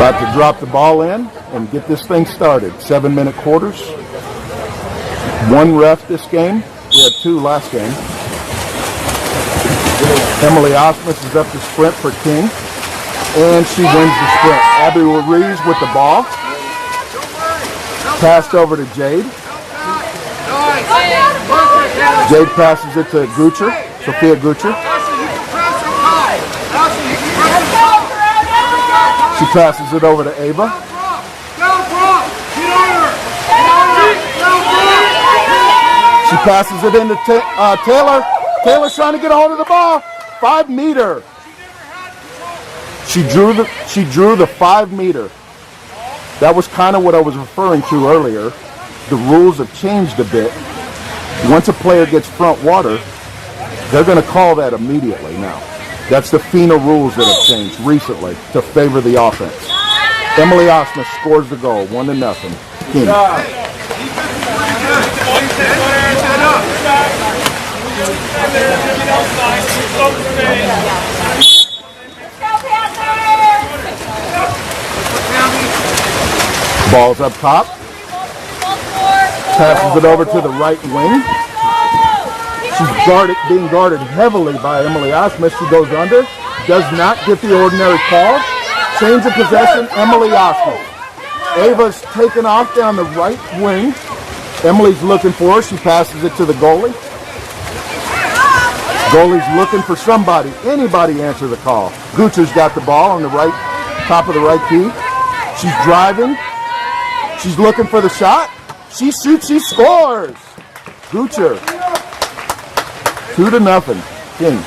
About to drop the ball in and get this thing started. 7-minute quarters. One ref this game. We had two last game. Emily Osmus is up to sprint for King. And she wins the sprint. Abby Ruiz with the ball. Passed over to Jade. Jade passes it to Gucher, Sophia Gucher. She passes it over to Ava. She passes it into Taylor. Taylor's trying to get a hold of the ball. 5-meter. She drew the 5-meter. That was kind of what I was referring to earlier. The rules have changed a bit. Once a player gets front water, they're going to call that immediately now. That's the FINA rules that have changed recently to favor the offense. Emily Osmus scores the goal, 1-0. King. Ball's up top. Passes it over to the right wing. She's being guarded heavily by Emily Osmus. She goes under. Does not get the ordinary call. Change of possession, Emily Osmus. Ava's taken off down the right wing. Emily's looking for her. She passes it to the goalie. Goalie's looking for somebody. Anybody answer the call. Gucher's got the ball on the right, top of the right key. She's driving. She's looking for the shot. She shoots, she scores. Gucher. 2-0. King.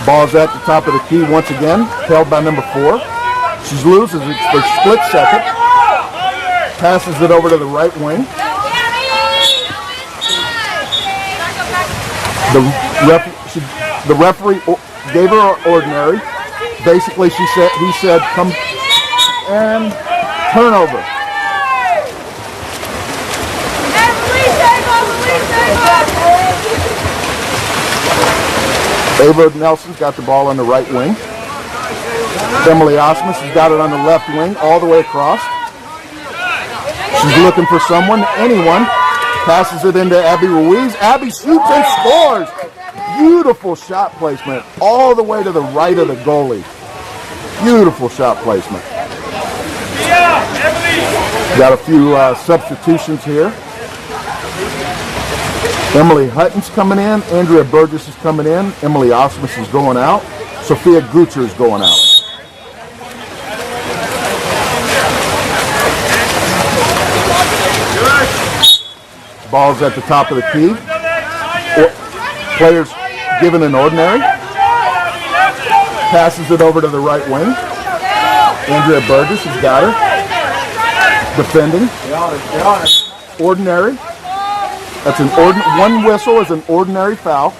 Ball's at the top of the key once again, held by number 4. She loses it for a split second. Passes it over to the right wing. The referee gave her an ordinary. Basically, he said, come and turnover. Ava Nelson's got the ball on the right wing. Emily Osmus has got it on the left wing all the way across. She's looking for someone, anyone. Passes it into Abby Ruiz. Abby shoots and scores. Beautiful shot placement all the way to the right of the goalie. Beautiful shot placement. Got a few substitutions here. Emily Hutton's coming in. Andrea Burgess is coming in. Emily Osmus is going out. Sophia Gucher is going out. Ball's at the top of the key. Players given an ordinary. Passes it over to the right wing. Andrea Burgess has got her. Defending. Ordinary. That's an one whistle is an ordinary foul.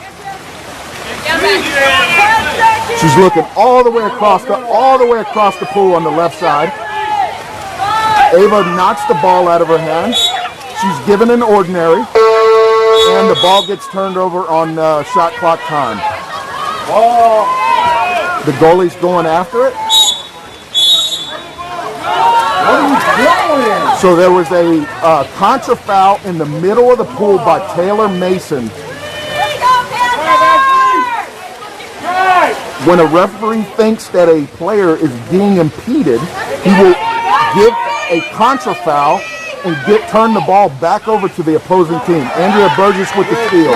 She's looking all the way across the pool on the left side. Ava knocks the ball out of her hands. She's given an ordinary, and the ball gets turned over on shot clock time. The goalie's going after it. What are you doing? So there was a contra foul in the middle of the pool by Taylor Mason. When a referee thinks that a player is being impeded, he will give a contra foul and turn the ball back over to the opposing team. Andrea Burgess with the steal.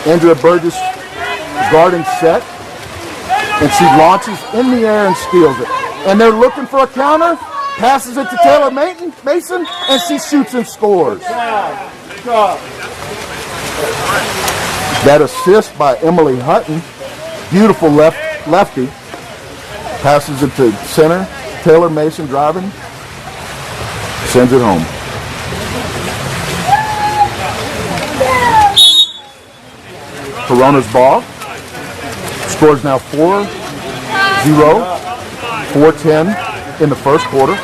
Andrea Burgess guarding set, and she launches in the air and steals it. And they're looking for a counter, passes it to Taylor Mason, and she shoots and scores. That assist by Emily Hutton, beautiful lefty, passes it to center, Taylor Mason driving, sends it home. Corona's ball. Scores now 4-0, 4-10 in the first quarter.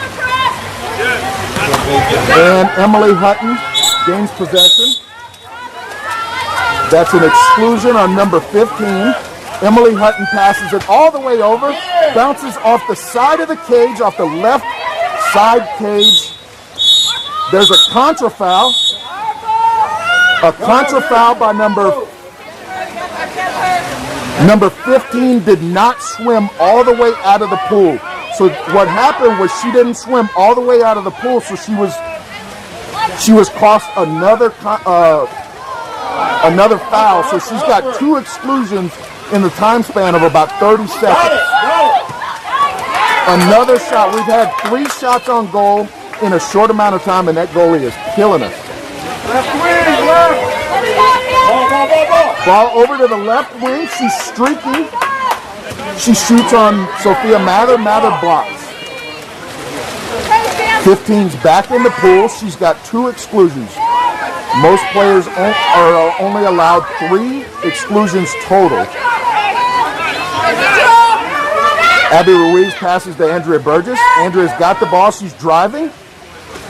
And Emily Hutton gains possession. That's an exclusion on number 15. Emily Hutton passes it all the way over, bounces off the side of the cage, off the left side cage. There's a contra foul. A contra foul by number 15 did not swim all the way out of the pool. So what happened was she didn't swim all the way out of the pool, so she was cost another foul. So she's got 2 exclusions in the time span of about 30 seconds. Another shot. We've had 3 shots on goal in a short amount of time, and that goalie is killing us. Ball over to the left wing. She's streaking. She shoots on Sophia Mather. Mather blocks. 15's back in the pool. She's got 2 exclusions. Most players are only allowed 3 exclusions total. Abby Ruiz passes to Andrea Burgess. Andrea's got the ball. She's driving.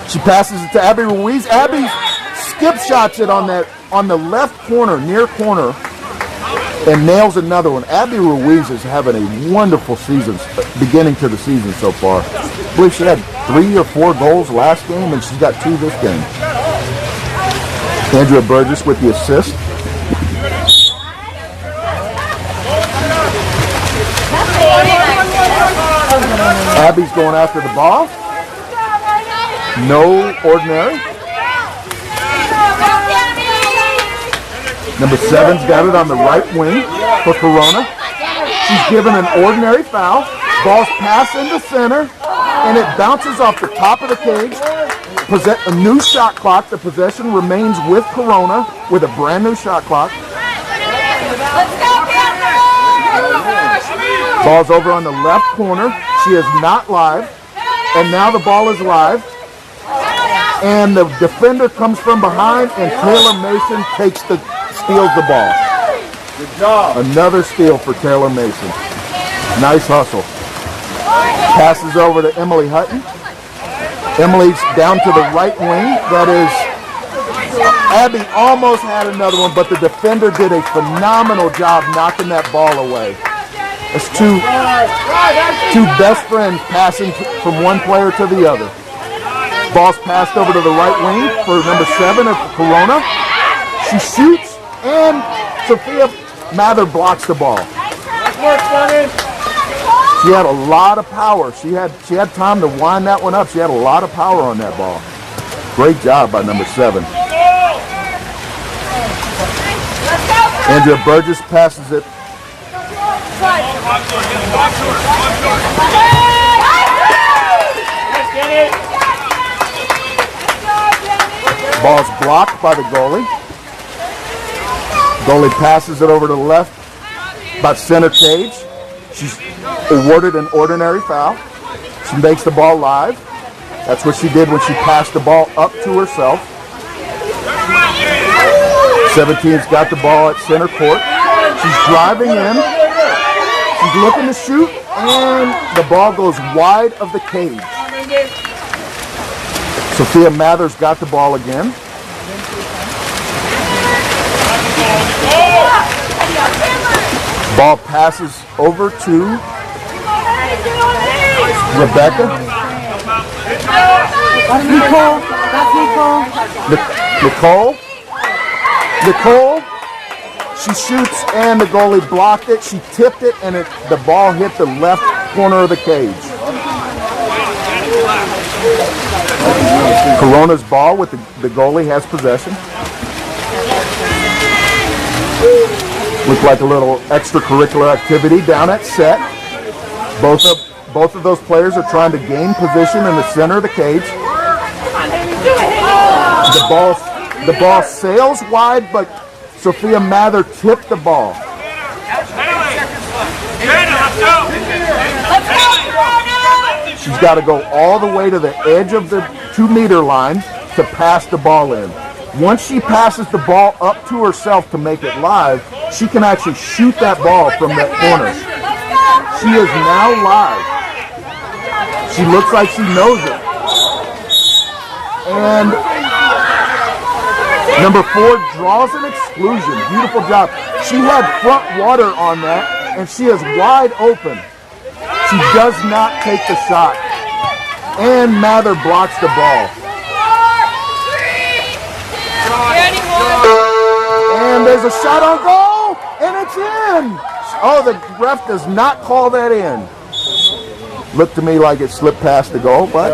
She passes it to Abby Ruiz. Abby skip shots it on the left corner, near corner, and nails another one. Abby Ruiz is having a wonderful season, beginning to the season so far. I believe she had 3 or 4 goals last game, and she's got 2 this game. Andrea Burgess with the assist. Abby's going after the ball. No ordinary. Number 7's got it on the right wing for Corona. She's given an ordinary foul. Ball's passed into center, and it bounces off the top of the cage. A new shot clock. The possession remains with Corona with a brand new shot clock. Ball's over on the left corner. She is not live, and now the ball is live. And the defender comes from behind, and Taylor Mason steals the ball. Good job. Another steal for Taylor Mason. Nice hustle. Passes over to Emily Hutton. Emily's down to the right wing. That is, Abby almost had another one, but the defender did a phenomenal job knocking that ball away. It's two best friends passing from one player to the other. Ball's passed over to the right wing for number 7 of Corona. She shoots, and Sophia Mather blocks the ball. She had a lot of power. She had time to wind that one up. She had a lot of power on that ball. Great job by number 7. Andrea Burgess passes it. Ball's blocked by the goalie. Goalie passes it over to the left, about center cage. She's awarded an ordinary foul. She makes the ball live. That's what she did when she passed the ball up to herself. 17's got the ball at center court. She's driving in. She's looking to shoot, and the ball goes wide of the cage. Sophia Mather's got the ball again. Ball passes over to Rebecca. Nicole. She shoots, and the goalie blocked it. She tipped it, and the ball hit the left corner of the cage. Corona's ball with the goalie has possession. Looks like a little extracurricular activity down at set. Both of those players are trying to gain position in the center of the cage. The ball sails wide, but Sophia Mather tipped the ball. She's got to go all the way to the edge of the 2-meter line to pass the ball in. Once she passes the ball up to herself to make it live, she can actually shoot that ball from that corner. She is now live. She looks like she knows it. And number 4 draws an exclusion. Beautiful job. She had front water on that, and she is wide open. She does not take the shot. And Mather blocks the ball. And there's a shot on goal, and it's in. Oh, the ref does not call that in. Looked to me like it slipped past the goal, but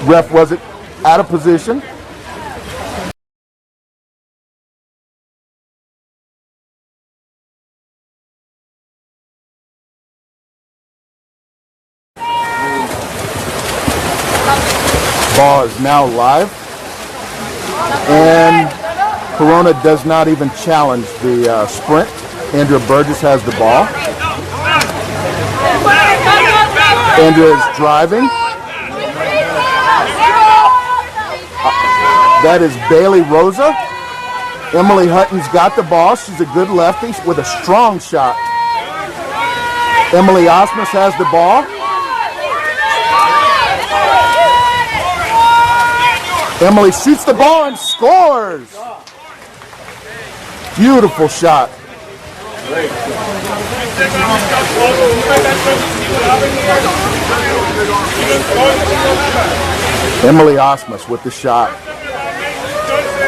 ref wasn't out of position. Ball is now live, and Corona does not even challenge the sprint. Andrea Burgess has the ball. Andrea is driving. That is Bailey Rosa. Emily Hutton's got the ball. She's a good lefty with a strong shot. Emily Osmus has the ball. Emily shoots the ball and scores. Beautiful shot. Emily Osmus with the shot.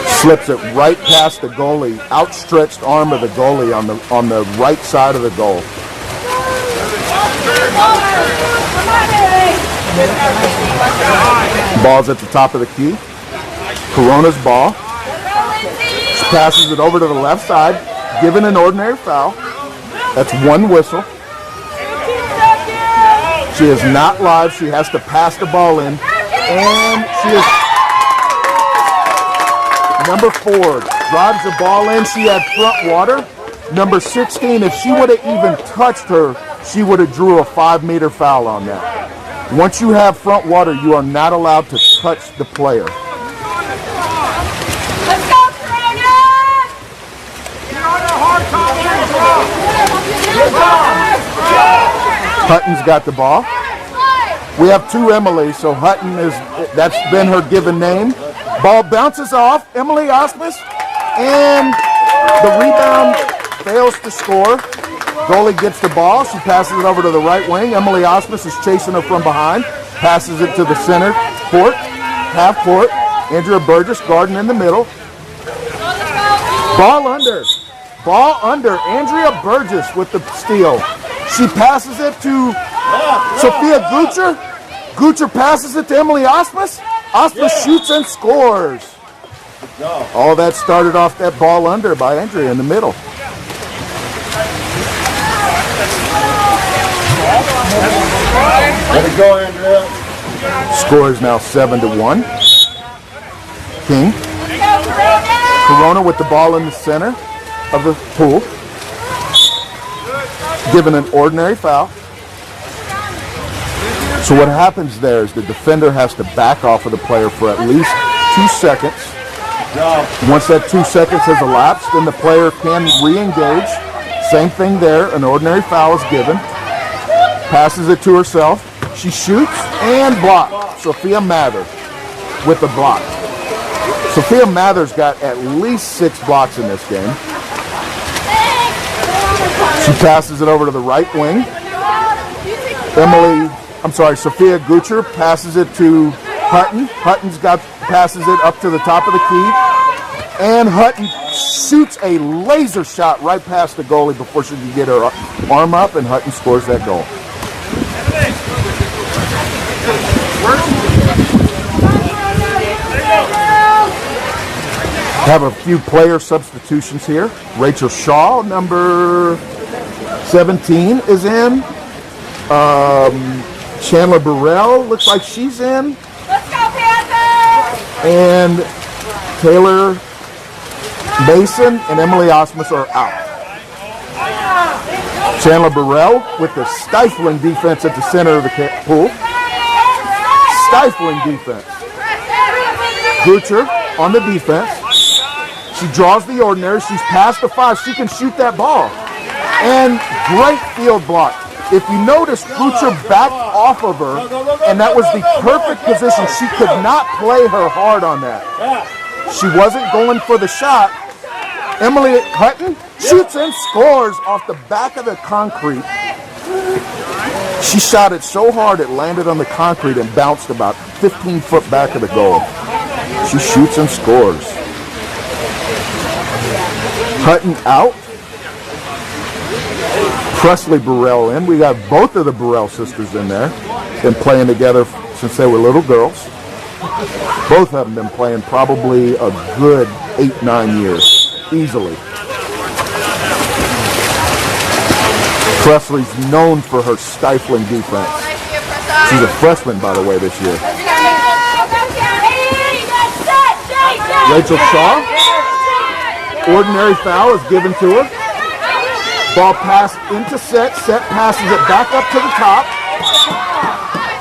Slips it right past the goalie. Outstretched arm of the goalie on the right side of the goal. Ball's at the top of the key. Corona's ball. She passes it over to the left side, given an ordinary foul. That's one whistle. She is not live. She has to pass the ball in. And she is number 4. Drives the ball in. She had front water. Number 16, if she would have even touched her, she would have drew a 5-meter foul on that. Once you have front water, you are not allowed to touch the player. Let's go, Corona! Hutton's got the ball. We have 2 Emily, so Hutton that's been her given name. Ball bounces off, Emily Osmus, and the rebound fails to score. Goalie gets the ball. She passes it over to the right wing. Emily Osmus is chasing her from behind. Passes it to the center court, half court. Andrea Burgess guarding in the middle. Ball under. Ball under. Andrea Burgess with the steal. She passes it to Sophia Gucher. Gucher passes it to Emily Osmus. Osmus shoots and scores. All that started off that ball under by Andrea in the middle. Let it go, Andrea. Score is now 7-1. King. Corona with the ball in the center of the pool. Given an ordinary foul. So what happens there is the defender has to back off of the player for at least 2 seconds. Once that 2 seconds has elapsed, then the player can re-engage. Same thing there, an ordinary foul is given. Passes it to herself. She shoots and blocks. Sophia Mather with the block. Sophia Mather's got at least 6 blocks in this game. She passes it over to the right wing. Sophia Gucher passes it to Hutton. Hutton's passes it up to the top of the key. And Hutton shoots a laser shot right past the goalie before she can get her arm up, and Hutton scores that goal. Have a few player substitutions here. Rachel Shaw, number 17, is in. Chandler Burrell looks like she's in. Let's go, Panthers! And Taylor Mason and Emily Osmus are out. Chandler Burrell with the stifling defense at the center of the pool. Stifling defense. Gucher on the defense. She draws the ordinary. She's past the 5. She can shoot that ball. And great field block. If you notice, Butcher backed off of her, and that was the perfect position. She could not play her hard on that. She wasn't going for the shot. Emily Hutton shoots and scores off the back of the concrete. She shot it so hard it landed on the concrete and bounced about 15 foot back of the goal. She shoots and scores. Hutton out. Presley Burrell in. We got both of the Burrell sisters in there. Been playing together since they were little girls. Both of them been playing probably a good 8-9 years, easily. Presley's known for her stifling defense. She's a freshman, by the way, this year. Rachel Shaw. Ordinary foul is given to her. Ball passed into set. Set passes it back up to the top.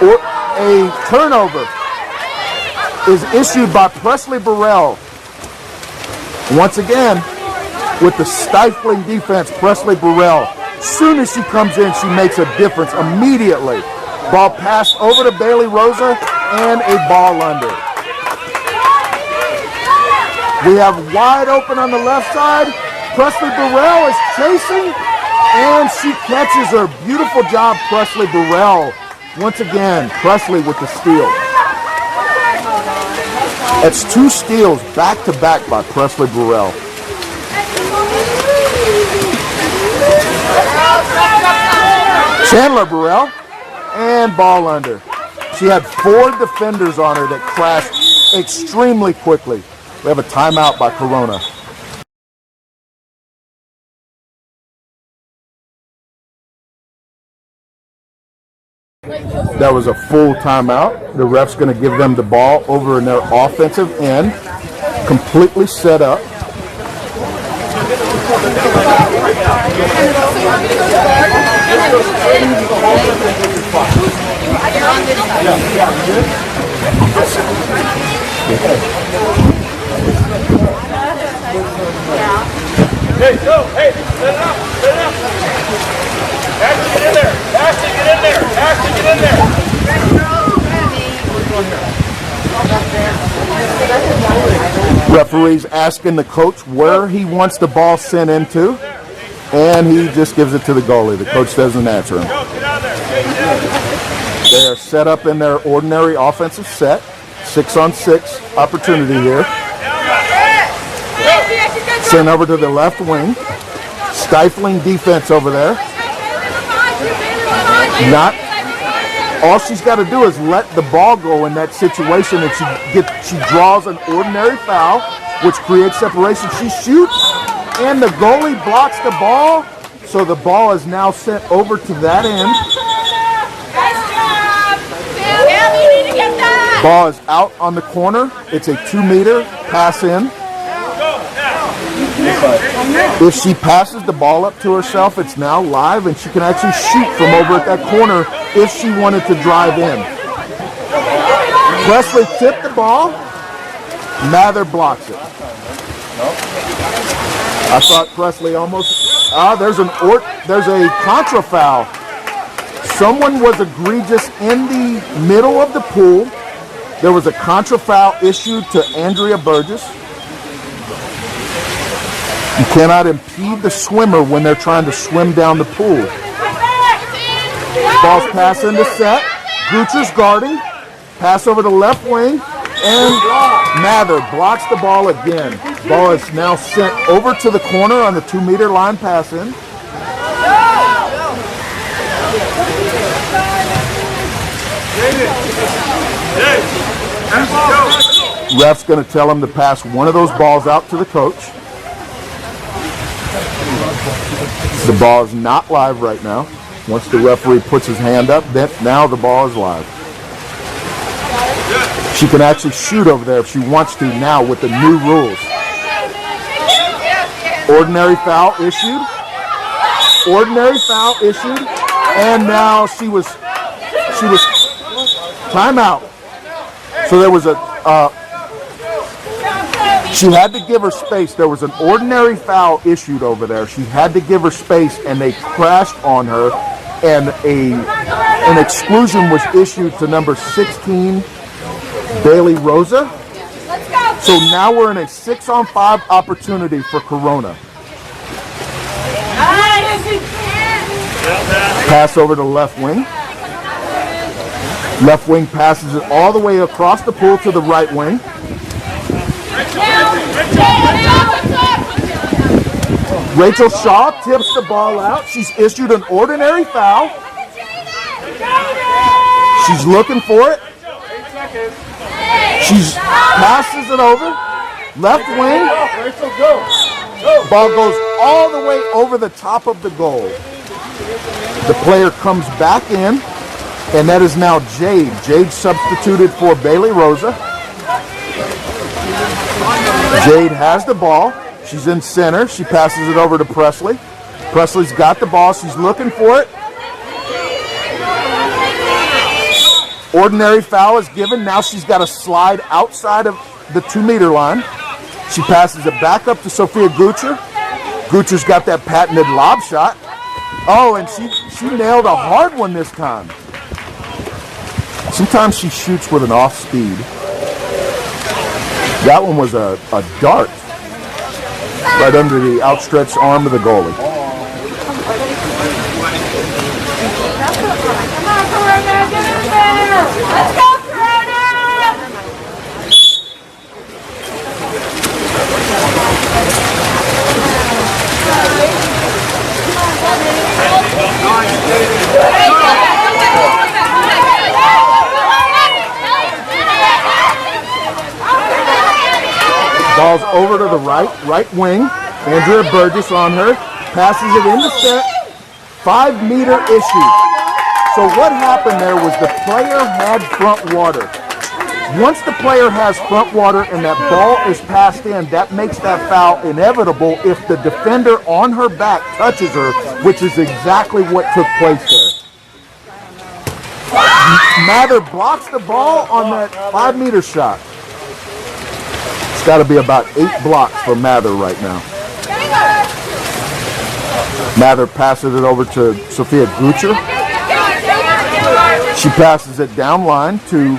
Or a turnover is issued by Presley Burrell. Once again, with the stifling defense, Presley Burrell. As soon as she comes in, she makes a difference immediately. Ball passed over to Bailey Rosa and a ball under. We have wide open on the left side. Presley Burrell is chasing, and she catches her. Beautiful job, Presley Burrell. Once again, Presley with the steal. That's 2 steals back-to-back by Presley Burrell. Chandler Burrell, and ball under. She had 4 defenders on her that crashed extremely quickly. We have a timeout by Corona. That was a full timeout. The ref's going to give them the ball over in their offensive end, completely set up. Hey, go! Hey, set it up! Set it up! Ashton, get in there! Ashton, get in there! Ashton, get in there! Referee's asking the coach where he wants the ball sent into, and he just gives it to the goalie. The coach doesn't answer him. They are set up in their ordinary offensive set. 6-on-6 opportunity here. Sent over to the left wing. Stifling defense over there. Not all she's got to do is let the ball go in that situation, and she draws an ordinary foul, which creates separation. She shoots, and the goalie blocks the ball, so the ball is now sent over to that end. Ball is out on the corner. It's a 2-meter pass in. If she passes the ball up to herself, it's now live, and she can actually shoot from over at that corner if she wanted to drive in. Presley tipped the ball. Mather blocks it. I thought Presley almost... there's a contra foul. Someone was egregious in the middle of the pool. There was a contra foul issued to Andrea Burgess. You cannot impede the swimmer when they're trying to swim down the pool. Ball's pass into set. Gucher's guarding. Pass over to left wing. And Mather blocks the ball again. Ball is now sent over to the corner on the 2-meter line pass in. Ref's going to tell him to pass one of those balls out to the coach. The ball is not live right now. Once the referee puts his hand up, then now the ball is live. She can actually shoot over there if she wants to now with the new rules. Ordinary foul issued. Ordinary foul issued. And now she was timeout. So there was she had to give her space. There was an ordinary foul issued over there. She had to give her space, and they crashed on her. and an exclusion was issued to number 16, Bailey Rosa. Let's go. So now we're in a 6-on-5 opportunity for Corona. Pass over to left wing. Left wing passes it all the way across the pool to the right wing. Rachel Shaw tips the ball out. She's issued an ordinary foul. She's looking for it. She passes it over. Left wing. Ball goes all the way over the top of the goal. The player comes back in, and that is now Jade. Jade substituted for Bailey Rosa. Jade has the ball. She's in center. She passes it over to Presley. Presley's got the ball. She's looking for it. Ordinary foul is given. Now she's got to slide outside of the 2-meter line. She passes it back up to Sophia Gucher. Gucher's got that patented lob shot. Oh, and she nailed a hard one this time. Sometimes she shoots with an off speed. That one was a dart right under the outstretched arm of the goalie. Come on, Corona, get in there. Let's go, Corona. Ball's over to the right wing. Andrea Burgess on her. Passes it into set. 5-meter issue. So what happened there was the player had front water. Once the player has front water and that ball is passed in, that makes that foul inevitable if the defender on her back touches her, which is exactly what took place there. Mather blocks the ball on that 5-meter shot. It's got to be about 8 blocks for Mather right now. Mather passes it over to Sophia Gucher. She passes it down line to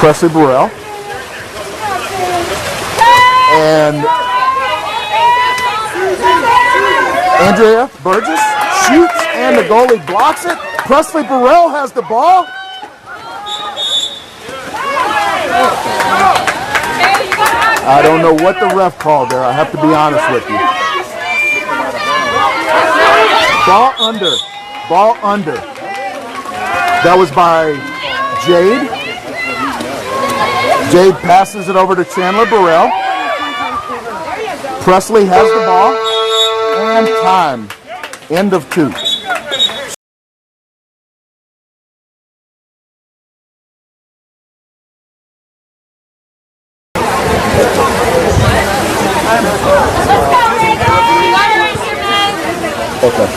Presley Burrell. And Andrea Burgess shoots and the goalie blocks it. Presley Burrell has the ball. I don't know what the ref called there. I have to be honest with you. Ball under. Ball under. That was by Jade. Jade passes it over to Chandler Burrell. Presley has the ball. And time. End of 2. Okay,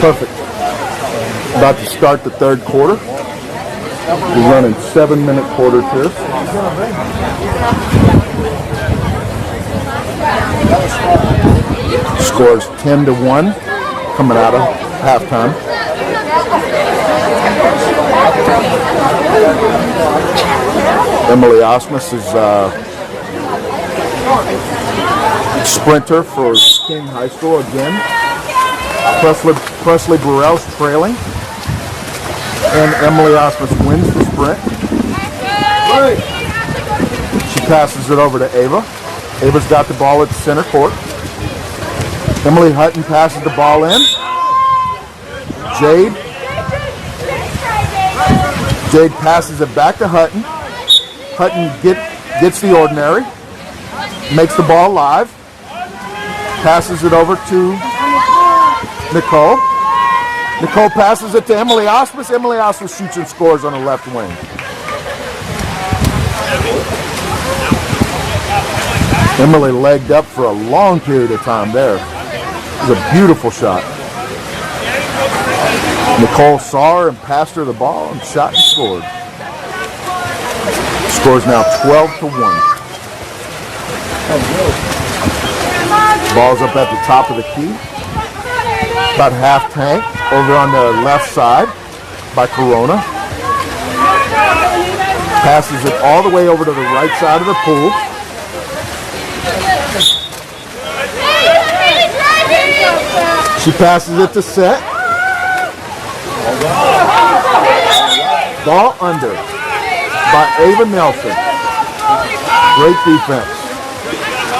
perfect. About to start the third quarter. We're running 7-minute quarters here. Scores 10-1 coming out of halftime. Emily Osmus is sprinter for King High School again. Presley Burrell's trailing. And Emily Osmus wins the sprint. She passes it over to Ava. Ava's got the ball at the center court. Emily Hutton passes the ball in. Jade passes it back to Hutton. Hutton gets the ordinary. Makes the ball live. Passes it over to Nicole. Nicole passes it to Emily Osmus. Emily Osmus shoots and scores on the left wing. Emily legged up for a long period of time there. It was a beautiful shot. Nicole saw her and passed her the ball and shot and scored. Score's now 12-1. Ball's up at the top of the key. About half tank over on the left side by Corona. Passes it all the way over to the right side of the pool. She passes it to set. Ball under by Ava Nelson. Great defense.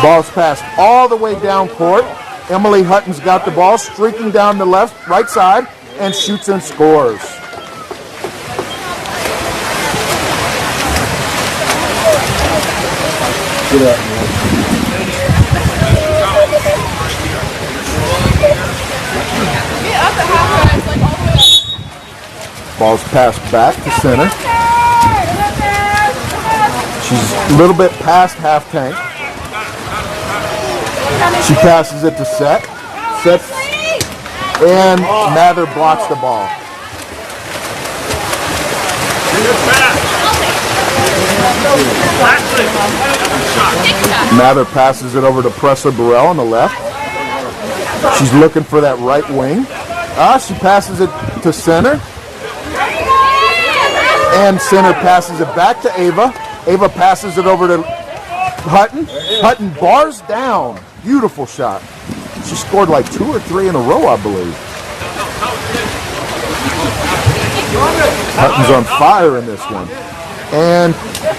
Ball's passed all the way down court. Emily Hutton's got the ball, streaking down the right side, and shoots and scores. Ball's passed back to center. She's a little bit past half tank. She passes it to set. Sets, and Mather blocks the ball. Mather passes it over to Presser Burrell on the left. She's looking for that right wing. She passes it to center. And center passes it back to Ava. Ava passes it over to Hutton. Hutton bars down. Beautiful shot. She scored like 2 or 3 in a row, I believe. Hutton's on fire in this one. And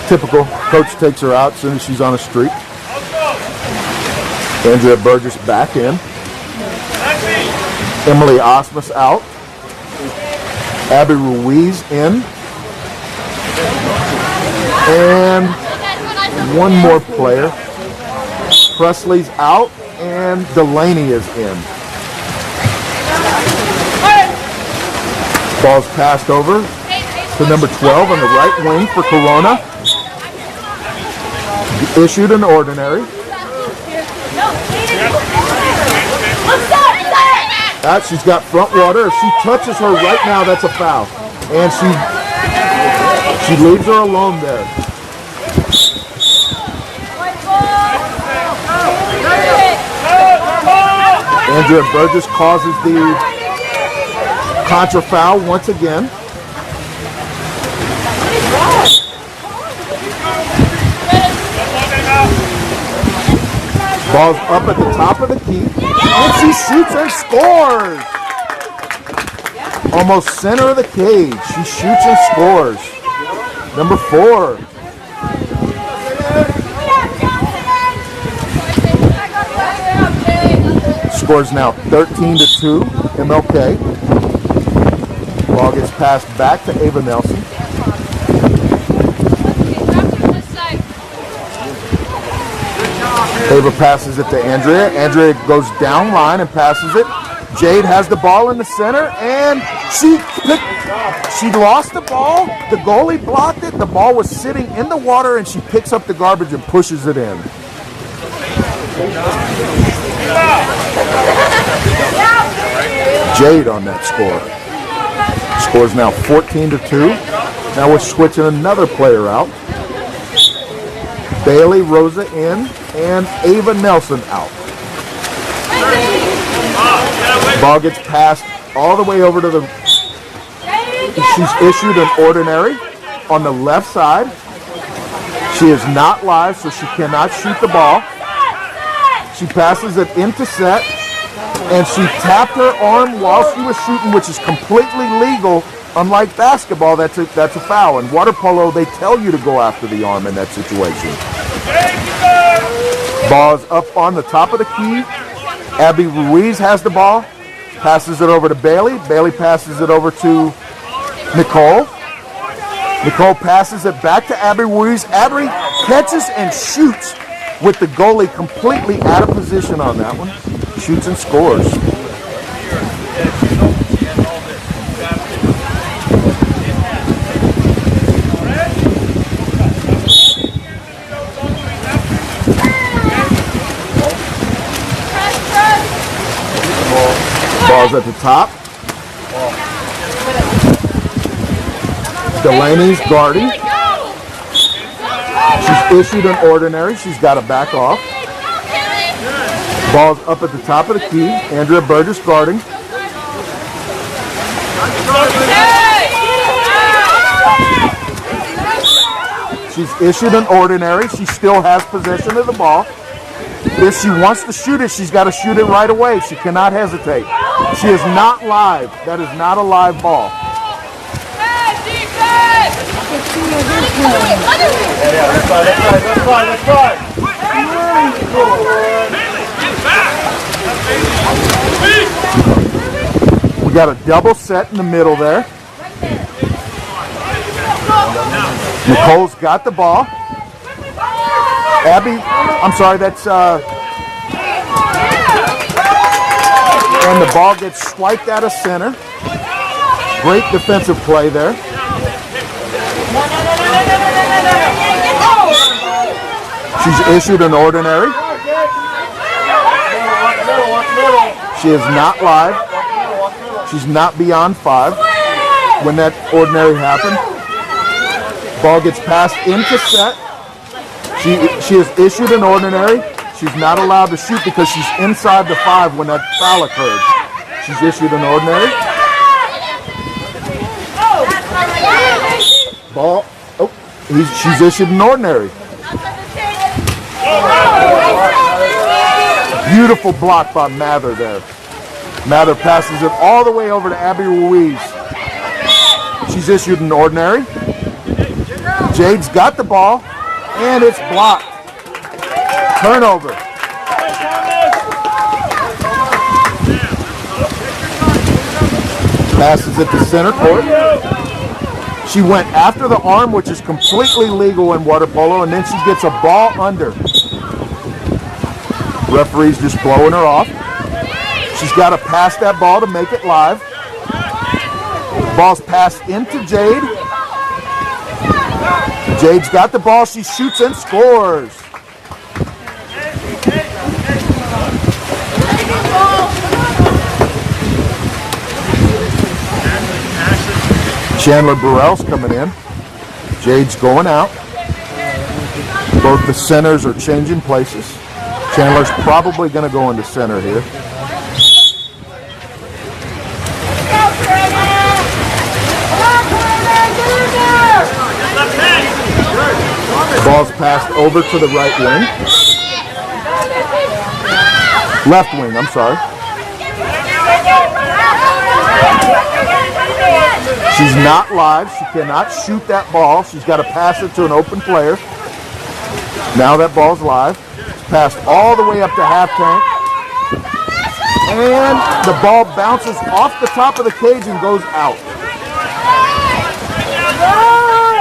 typical, coach takes her out as soon as she's on a streak. Andrea Burgess back in. Emily Osmus out. Abby Ruiz in. And one more player. Presley's out and Delaney is in. Ball's passed over to number 12 on the right wing for Corona. Issued an ordinary. She's got front water. If she touches her right now, that's a foul. And she leaves her alone there. Andrea Burgess causes the contra foul once again. Ball's up at the top of the key, and she shoots and scores. Almost center of the cage. She shoots and scores. Number 4. Scores now 13-2, MLK. Ball gets passed back to Ava Nelson. Ava passes it to Andrea. Andrea goes down line and passes it. Jade has the ball in the center, and she lost the ball. The goalie blocked it. The ball was sitting in the water, and she picks up the garbage and pushes it in. Jade on that score. Score's now 14-2. Now we're switching another player out. Bailey Rosa in and Ava Nelson out. Ball gets passed all the way over to the... She's issued an ordinary on the left side. She is not live, so she cannot shoot the ball. She passes it into set, and she tapped her arm while she was shooting, which is completely legal. Unlike basketball, that's a foul. In water polo, they tell you to go after the arm in that situation. Ball's up on the top of the key. Abby Ruiz has the ball, passes it over to Bailey. Bailey passes it over to Nicole. Nicole passes it back to Abby Ruiz. Abby catches and shoots with the goalie completely out of position on that one. Shoots and scores. Ball's at the top. Delaney's guarding. She's issued an ordinary. She's got to back off. Ball's up at the top of the key. Andrea Burgess guarding. She's issued an ordinary. She still has possession of the ball. If she wants to shoot it, she's got to shoot it right away. She cannot hesitate. She is not live. That is not a live ball. Yeah, that's fine. We got a double set in the middle there. Nicole's got the ball. Abby, I'm sorry, that's and the ball gets swiped out of center. Great defensive play there. She's issued an ordinary. She is not live. She's not beyond 5 when that ordinary happened. Ball gets passed into set. She has issued an ordinary. She's not allowed to shoot because she's inside the 5 when that foul occurred. She's issued an ordinary. Ball. Oh, she's issued an ordinary. Beautiful block by Mather there. Mather passes it all the way over to Abby Ruiz. She's issued an ordinary. Jade's got the ball, and it's blocked. Turnover. Passes it to center court. She went after the arm, which is completely legal in water polo, and then she gets a ball under. Referee's just blowing her off. She's got to pass that ball to make it live. Ball's passed into Jade. Jade's got the ball. She shoots and scores. Chandler Burrell's coming in. Jade's going out. Both the centers are changing places. Chandler's probably going to go into center here. Ball's passed over to the right wing. Left wing, I'm sorry. She's not live. She cannot shoot that ball. She's got to pass it to an open player. Now that ball's live. It's passed all the way up to half tank. And the ball bounces off the top of the cage and goes out.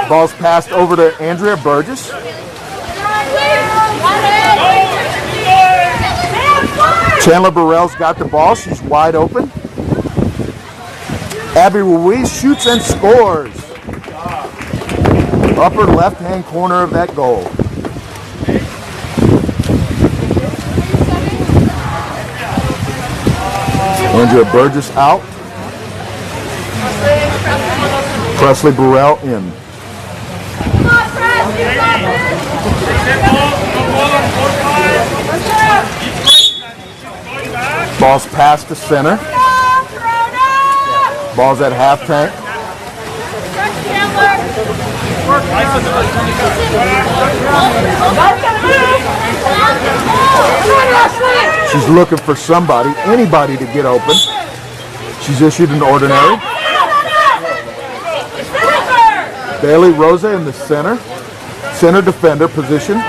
Ball's passed over to Andrea Burgess. Chandler Burrell's got the ball. She's wide open. Abby Ruiz shoots and scores. Upper left-hand corner of that goal. Andrea Burgess out. Presley Burrell in. Ball's passed to center. Ball's at half tank. She's looking for somebody, anybody to get open. She's issued an ordinary. Bailey Rosa in the center. Center defender position.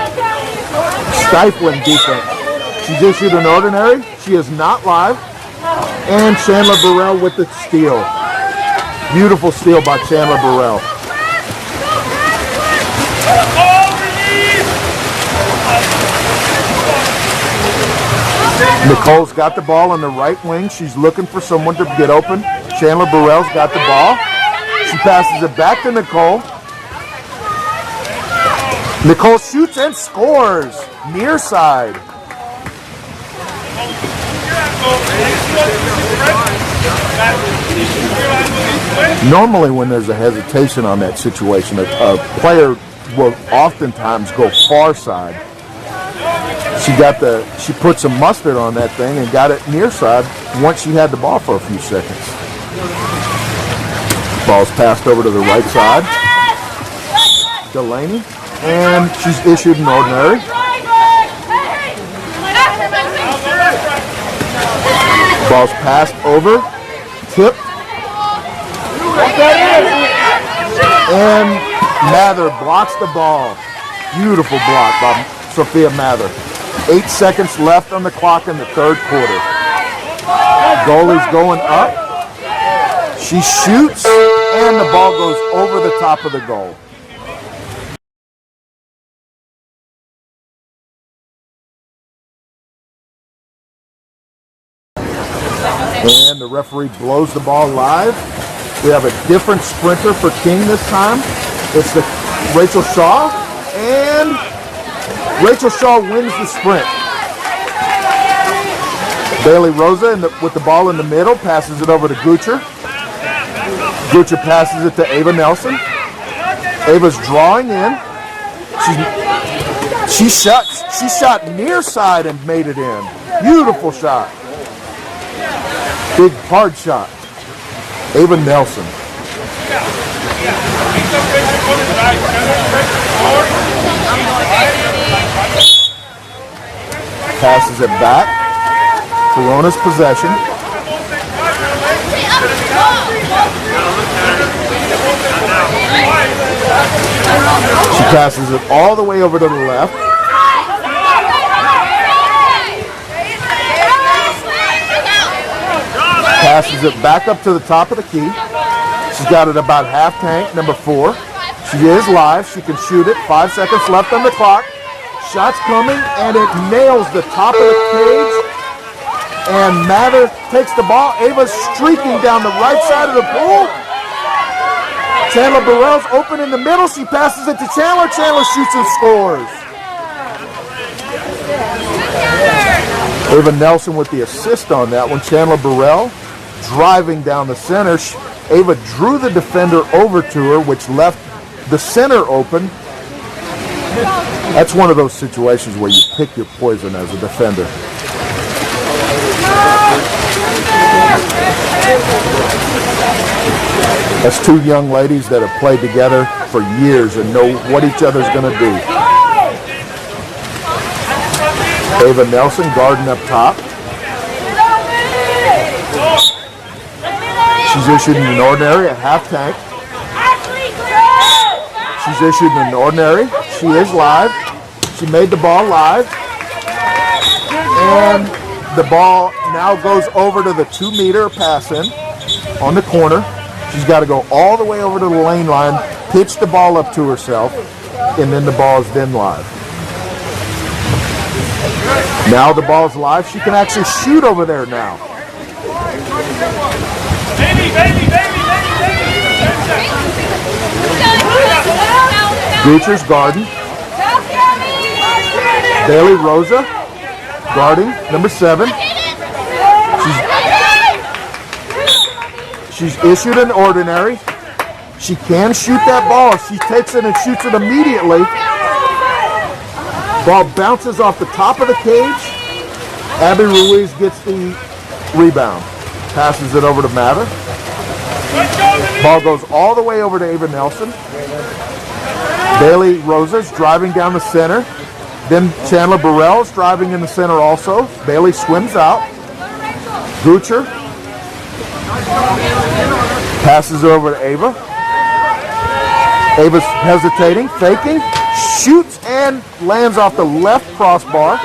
Stifling defense. She's issued an ordinary. She is not live. And Chandler Burrell with the steal. Beautiful steal by Chandler Burrell. Nicole's got the ball on the right wing. She's looking for someone to get open. Chandler Burrell's got the ball. She passes it back to Nicole. Nicole shoots and scores. Near side. Normally when there's a hesitation on that situation, a player will oftentimes go far side. She put some mustard on that thing and got it near side once she had the ball for a few seconds. Ball's passed over to the right side. Delaney. And she's issued an ordinary. Ball's passed over. Tipped. And Mather blocks the ball. Beautiful block by Sophia Mather. 8 seconds left on the clock in the third quarter. Goalie's going up. She shoots, and the ball goes over the top of the goal. And the referee blows the ball live. We have a different sprinter for King this time. It's the Rachel Shaw, and Rachel Shaw wins the sprint. Bailey Rosa with the ball in the middle, passes it over to Gucher. Gucher passes it to Ava Nelson. Ava's drawing in. She shot near side and made it in. Beautiful shot. Big hard shot. Ava Nelson. Passes it back. Corona's possession. She passes it all the way over to the left. Passes it back up to the top of the key. She's got it about half tank, number 4. She is live. She can shoot it. 5 seconds left on the clock. Shot's coming, and it nails the top of the cage. And Mather takes the ball. Ava's streaking down the right side of the pool. Chandler Burrell's open in the middle. She passes it to Chandler. Chandler shoots and scores. Ava Nelson with the assist on that one. Chandler Burrell driving down the center. Ava drew the defender over to her, which left the center open. That's one of those situations where you pick your poison as a defender. That's two young ladies that have played together for years and know what each other's going to do. Ava Nelson guarding up top. She's issued an ordinary at half tank. She's issued an ordinary. She is live. She made the ball live. And the ball now goes over to the 2-meter pass in on the corner. She's got to go all the way over to the lane line, pitch the ball up to herself, and then the ball is then live. Now the ball's live. She can actually shoot over there now. Gucher's guarding. Bailey Rosa guarding, number 7. She's issued an ordinary. She can shoot that ball. She takes it and shoots it immediately. Ball bounces off the top of the cage. Abby Ruiz gets the rebound. Passes it over to Mather. Ball goes all the way over to Ava Nelson. Bailey Rosa's driving down the center. Then Chandler Burrell's driving in the center also. Bailey swims out. Gucher passes over to Ava. Ava's hesitating, faking, shoots and lands off the left crossbar.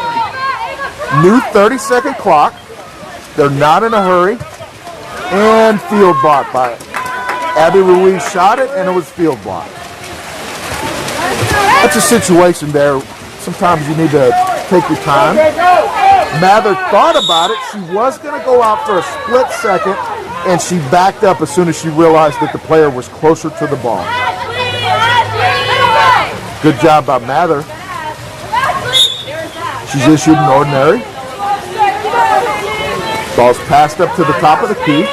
New 30-second clock. They're not in a hurry. And field block by Abby Ruiz shot it, and it was field block. That's a situation there. Sometimes you need to take your time. Mather thought about it. She was going to go out for a split second, and she backed up as soon as she realized that the player was closer to the ball. Good job by Mather. She's issued an ordinary. Ball's passed up to the top of the key.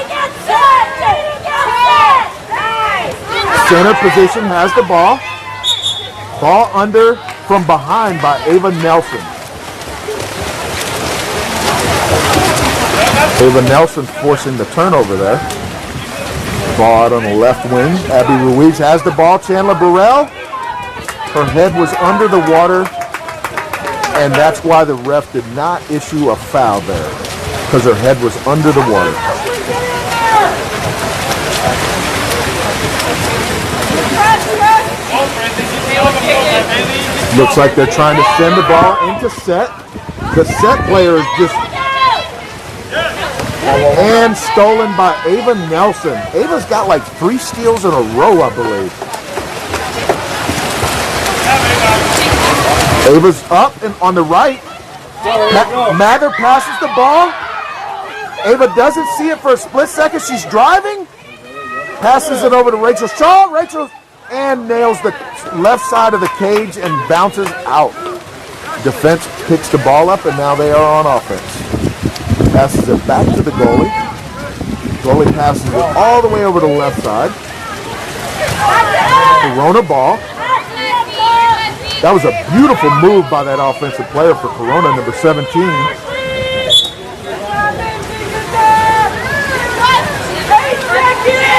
Center position has the ball. Ball under from behind by Ava Nelson. Ava Nelson forcing the turnover there. Ball out on the left wing. Abby Ruiz has the ball. Chandler Burrell. Her head was under the water, and that's why the ref did not issue a foul there, because her head was under the water. Looks like they're trying to send the ball into set. The set player is just and stolen by Ava Nelson. Ava's got like 3 steals in a row, I believe. Ava's up and on the right. Mather passes the ball. Ava doesn't see it for a split second. She's driving. Passes it over to Rachel Shaw. Rachel and nails the left side of the cage and bounces out. Defense picks the ball up, and now they are on offense. Passes it back to the goalie. Goalie passes it all the way over to the left side. Corona ball. That was a beautiful move by that offensive player for Corona, number 17.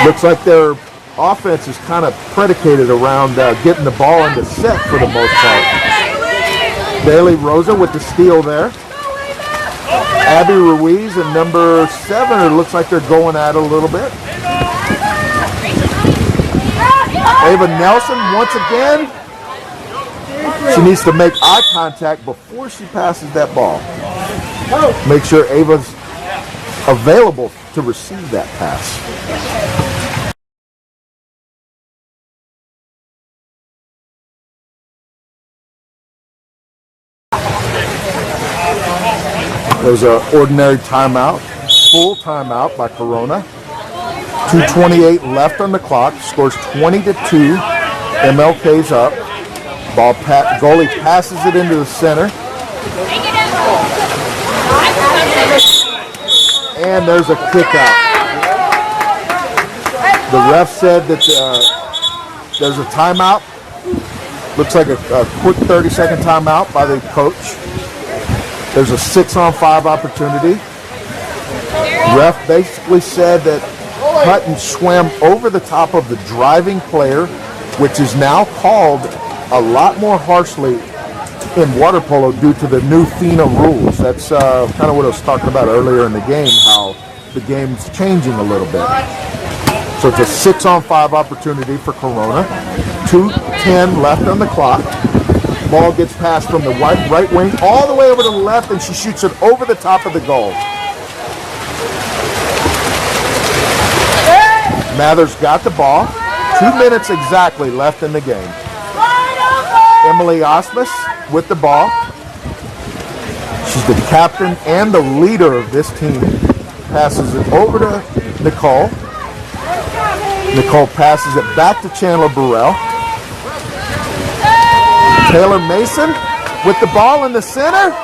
Looks like their offense is kind of predicated around getting the ball into set for the most part. Bailey Rosa with the steal there. Abby Ruiz and number 7, it looks like they're going at it a little bit. Ava Nelson once again. She needs to make eye contact before she passes that ball. Make sure Ava's available to receive that pass. There's an ordinary timeout, full timeout by Corona. 2:28 left on the clock. Scores 20-2. MLK's up. Goalie passes it into the center. And there's a kick out. The ref said that there's a timeout. Looks like a quick 30-second timeout by the coach. There's a 6-on-5 opportunity. Ref basically said that Hutton swam over the top of the driving player, which is now called a lot more harshly in water polo due to the new FINA rules. That's kind of what I was talking about earlier in the game, how the game's changing a little bit. So it's a 6-on-5 opportunity for Corona. 2:10 left on the clock. Ball gets passed from the right wing all the way over to the left, and she shoots it over the top of the goal. Mathers got the ball. 2 minutes exactly left in the game. Emily Osmus with the ball. She's the captain and the leader of this team. Passes it over to Nicole. Nicole passes it back to Chandler Burrell. Taylor Mason with the ball in the center.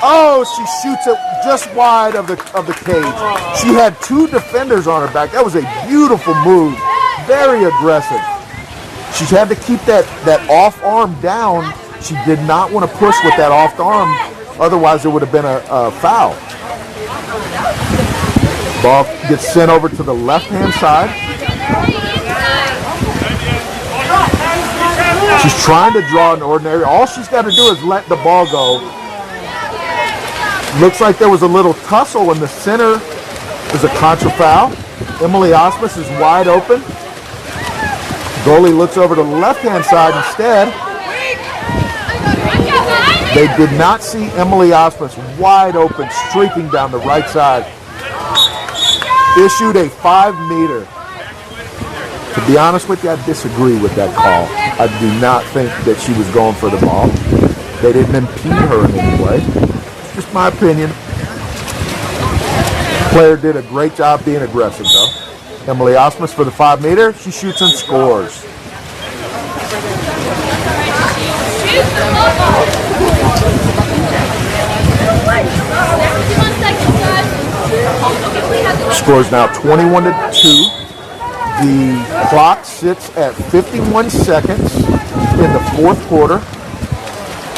Oh, she shoots it just wide of the cage. She had 2 defenders on her back. That was a beautiful move. Very aggressive. She had to keep that off arm down. She did not want to push with that off arm. Otherwise, it would have been a foul. Ball gets sent over to the left-hand side. She's trying to draw an ordinary. All she's got to do is let the ball go. Looks like there was a little tussle in the center. There's a contra foul. Emily Osmus is wide open. Goalie looks over to the left-hand side instead. They did not see Emily Osmus wide open, streaking down the right side. Issued a 5-meter. To be honest with you, I disagree with that call. I do not think that she was going for the ball. They didn't impede her in any way. It's just my opinion. The player did a great job being aggressive, though. Emily Osmus for the 5-meter. She shoots and scores. Scores now 21-2. The clock sits at 51 seconds in the 4th quarter.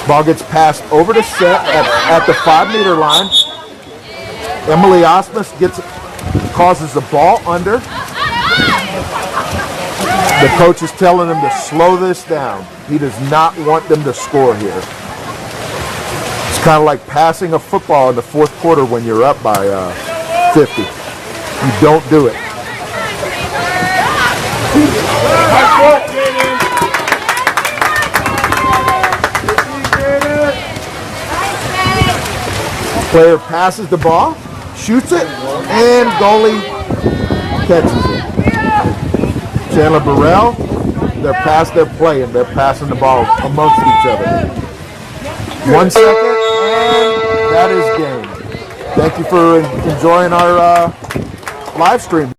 Ball gets passed over to set at the 5-meter line. Emily Osmus causes the ball under. The coach is telling them to slow this down. He does not want them to score here. It's kind of like passing a football in the fourth quarter when you're up by 50. You don't do it. Player passes the ball, shoots it, and goalie catches it. Chandler Burrell, they're playing. They're passing the ball amongst each other. 1 second, and that is game. Thank you for enjoying our live stream.